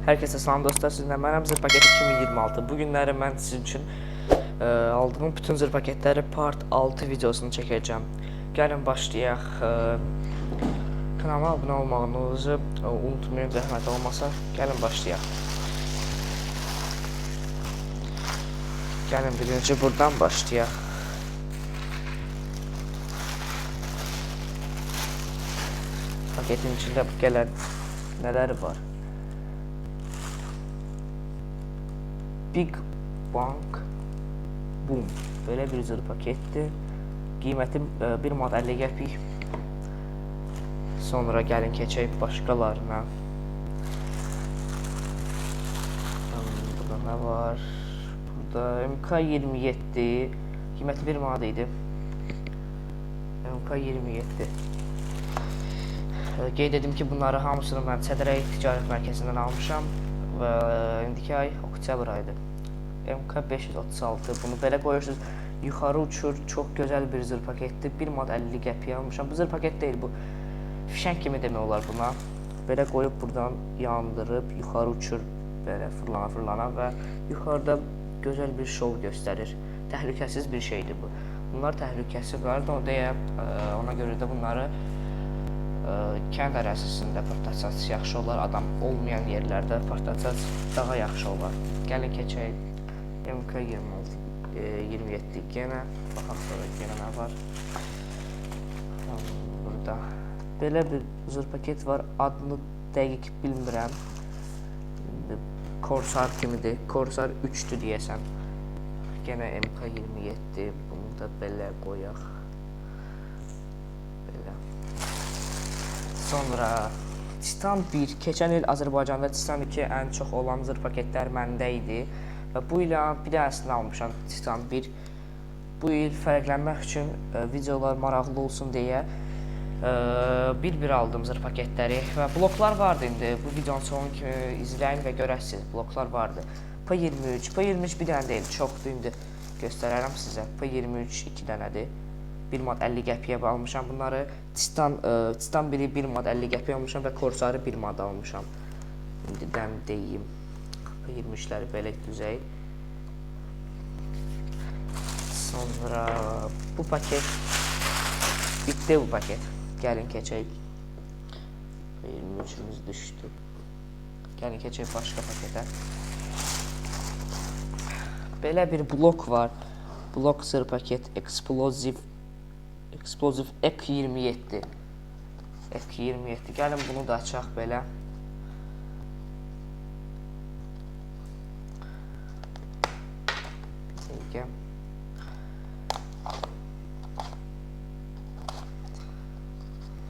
Herkese salam dostlar, sizinlə mənəm Zır Paket 2026. Bu günləri mən sizin üçün aldığım bütün zır paketləri part 6 videosunu çəkəcəm. Gəlin başlayaq. Kanalıma abunə olmağınızı unutmayın, zəhmət olmasa. Gəlin başlayaq. Gəlin birinci buradan başlayaq. Paketin içində gələn nələr var? Big Bang Boom. Böyle bir zır pakettir. Qiyməti 1 manat 50 qəpik. Sonra gəlin keçək başqalarına. Burada nə var? Burada MK27. Qiyməti 1 manat idi. MK27. Qeyd edim ki, bunları hamısını mən Çədərək Ticarət Mərkəzindən almışam və indiki ay oktyabr ayıdır. MK536, bunu belə qoyursunuz, yuxarı uçur, çox gözəl bir zır paketdir. 1 manat 50 qəpiyə almışam. Bu zır paket deyil, bu fişənk kimi demək olar buna. Belə qoyub buradan yandırıb, yuxarı uçur, belə fırlana və yuxarıda gözəl bir şov göstərir. Təhlükəsiz bir şeydir bu. Bunlar təhlükəsi var, ona görə də bunları kənd ərazisində partlasat yaxşı olar, adam olmayan yerlərdə partlasat daha yaxşı olar. Gəlin keçək MK27 yenə, baxaq sonra yenə nə var. Burada belə bir zır paket var, adını dəqiq bilmirəm. Korsar kimidir, Korsar 3'dür deyəsən. Yenə MK27, bunu da belə qoyaq. Sonra Titan 1, keçən il Azərbaycanda Titan 2 ən çox olan zır paketlər məndə idi və bu il bir dənəsini almışam Titan 1. Bu il fərqlənmək üçün videolar maraqlı olsun deyə bir-bir aldım zır paketləri və bloklar vardı indi. Bu videonun sonu kimi izləyin və görəsiniz, bloklar vardı. P23 bir dənə deyil, çoxdur indi göstərərəm sizə. P23 2 dənədir. 1 manat 50 qəpiyə almışam bunları. Titan 1'i 1 manat 50 qəpiyə almışam və Korsarı 1 manat almışam. İndi dən deyim. 23'ləri belə düzək. Sonra bu paket bitdi bu paket. Gəlin keçək. 23'ümüz düşdü. Gəlin keçək başqa paketə. Belə bir blok var. Blok zır paket Explosive F27. F27. Gəlin bunu da açaq belə.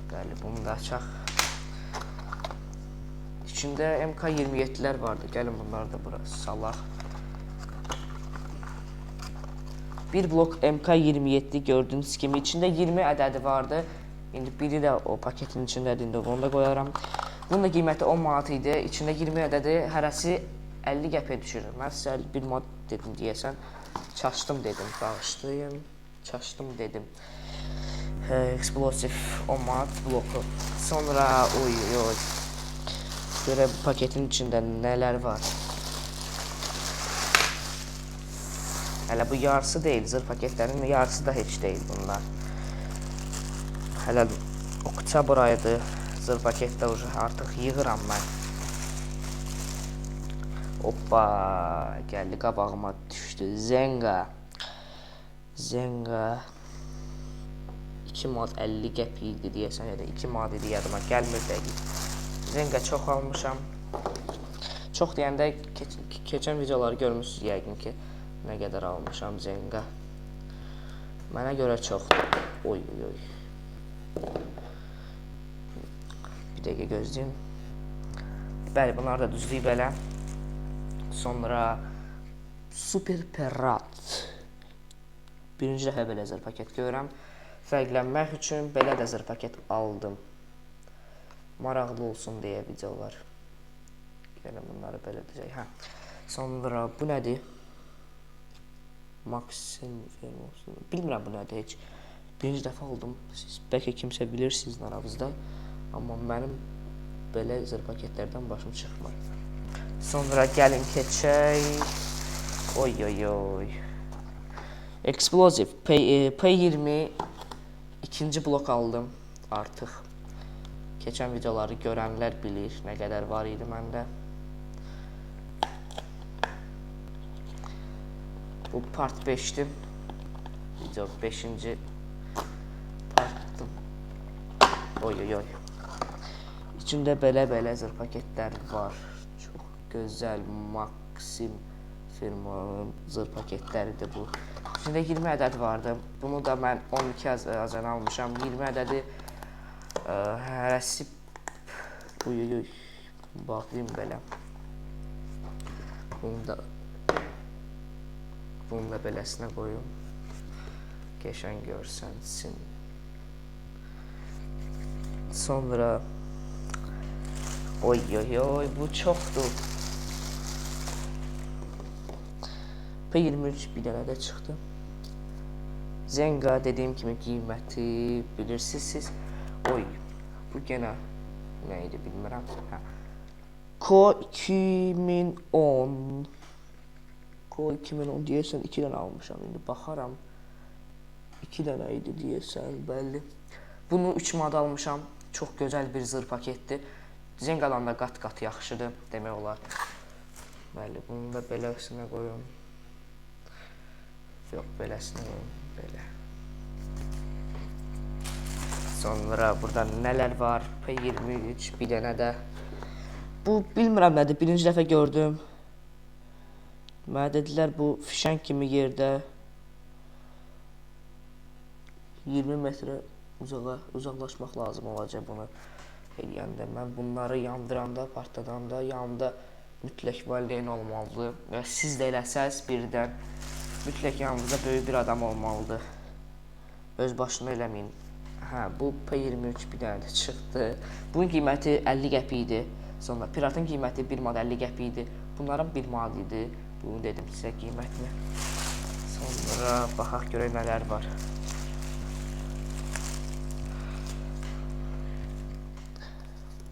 Bəli, bunu da açaq. İçində MK27'lər vardı. Gəlin bunları da bura salaq. Bir blok MK27 gördüğünüz kimi içində 20 ədədi vardı. İndi biri də o paketin içindədir. İndi onu da qoyaram. Bunun da qiyməti 10 manat idi. İçində 20 ədədi, hərəsi 50 qəpiyə düşür. Mən sizə 1 manat dedim deyəsən. Çaşdım dedim, bağışlayın. Çaşdım dedim. Explosive 10 manat bloku. Sonra görə bu paketin içində nələr var. Hələ bu yarısı deyil, zır paketlərin yarısı da heç deyil bunlar. Hələ oktyabr ayıdır, zır paketdə artıq yığıram mən. Hoppa, gəldi qabağıma düşdü, Zenga. 2 manat 50 qəpik idi deyəsən, ya da 2 manat idi yadıma gəlmir dəqiq. Zenga çox almışam. Çox deyəndə keçən videoları görmüşsünüz yəqin ki. Nə qədər almışam Zenga. Mənə görə çoxdur. Oy. Bir dəqiqə gözləyin. Bəli, bunları da düzləyib belə. Sonra Super Perat. Birinci dəfə belə zır paket görürəm. Fərqlənmək üçün belə də zır paket aldım. Maraqlı olsun deyə videolar. Gəlin bunları belə düzək. Sonra bu nədir? Maxim olsun. Bilmirəm bu nədir heç. Birinci dəfə aldım. Siz bəlkə kimsə bilirsiniz aranızda. Amma mənim belə zır paketlərdən başım çıxmır. Sonra gəlin keçək. Oy oy oy. Explosive P20 ikinci blok aldım artıq. Keçən videoları görənlər bilir nə qədər var idi məndə. Bu part 5'dir. Video 5-ci partdır. Oy oy oy. İçində belə zırh paketlər var. Çox gözəl Maxim firmanın zırh paketləridir bu. İçində 20 ədəd vardı. Bunu da mən 12 azdan almışam. 20 ədədi hərəsi uy bağlayayım belə. Bunu da beləsinə qoyum. Qəşəng görsənsin. Sonra oy bu çoxdur. P23 bir dənə də çıxdı. Zenga dediyim kimi qiyməti bilirsiniz siz. Oy, bu genə nə idi bilmirəm. Ko 2010 deyəsən 2 dənə almışam. İndi baxaram. 2 dənə idi deyəsən, bəlli. Bunu 3 mod almışam. Çox gözəl bir zırh paketdir. Zengadan da qat-qat yaxşıdır demək olar. Bəli, bunu da beləsinə qoyum. Yox, beləsinə qoyum, belə. Sonra burada nələr var? P23 bir dənə də. Bu bilmirəm nədir, birinci dəfə gördüm. Mənə dedilər bu fişəng kimi yerdə 20 metrə uzaqlaşmaq lazım olacaq bunu eləyəndə. Mən bunları yandıranda, partladanda yanımda mütləq valideyn olmalıdır. Və siz də eləsəz birdən mütləq yanınızda böyük bir adam olmalıdır. Öz başına eləməyin. Bu P23 bir dənə də çıxdı. Bunun qiyməti 50 qəpik idi. Sonra piratın qiyməti 1 mod 50 qəpik idi. Bunların 1 mod idi. Bunu dedim sizə qiymətini. Sonra baxaq görək nələr var.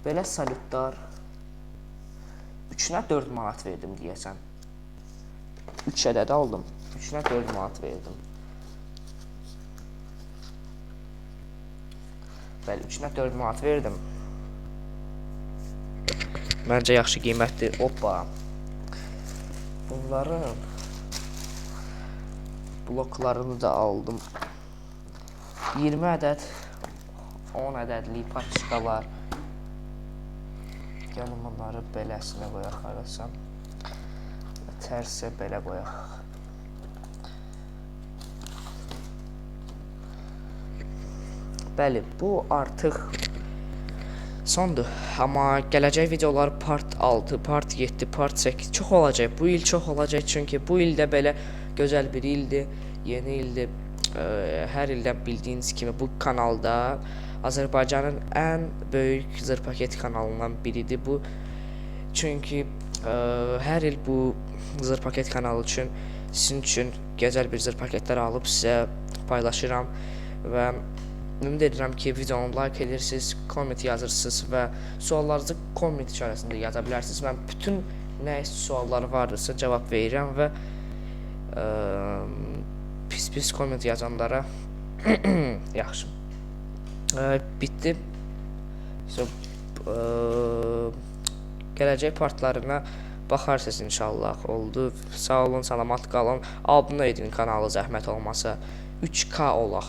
Belə salutlar 3-nə 4 manat verdim deyəsən. 3 ədəd aldım. 3-nə 4 manat verdim. Bəli, 3-nə 4 manat verdim. Məncə yaxşı qiymətdir. Hoppa. Bunların bloklarını da aldım. 20 ədəd 10 ədədlik paçkalar. Gəlin bunları beləsinə qoyaq arasam. Tərsə belə qoyaq. Bəli, bu artıq sondur. Amma gələcək videolar part 6, part 7, part 8 çox olacaq. Bu il çox olacaq çünki bu ildə belə gözəl bir ildir, yeni ildir. Hər ildən bildiyiniz kimi bu kanalda Azərbaycanın ən böyük zırh paket kanalından biridir bu. Çünki hər il bu zırh paket kanalı üçün sizin üçün gözəl bir zırh paketlər alıb sizə paylaşıram və ümid edirəm ki, videonu like edirsiniz, komment yazırsınız və suallarınızı komment içərisində yaza bilərsiniz. Mən bütün nə suallar varsa cavab verirəm və pis komment yazanlara yaxşı. Bitdi. Gələcək partlarına baxarsınız inşallah. Oldu. Sağ olun, salamat qalın. Abunə edin kanalı zəhmət olmasa. 3K olaq.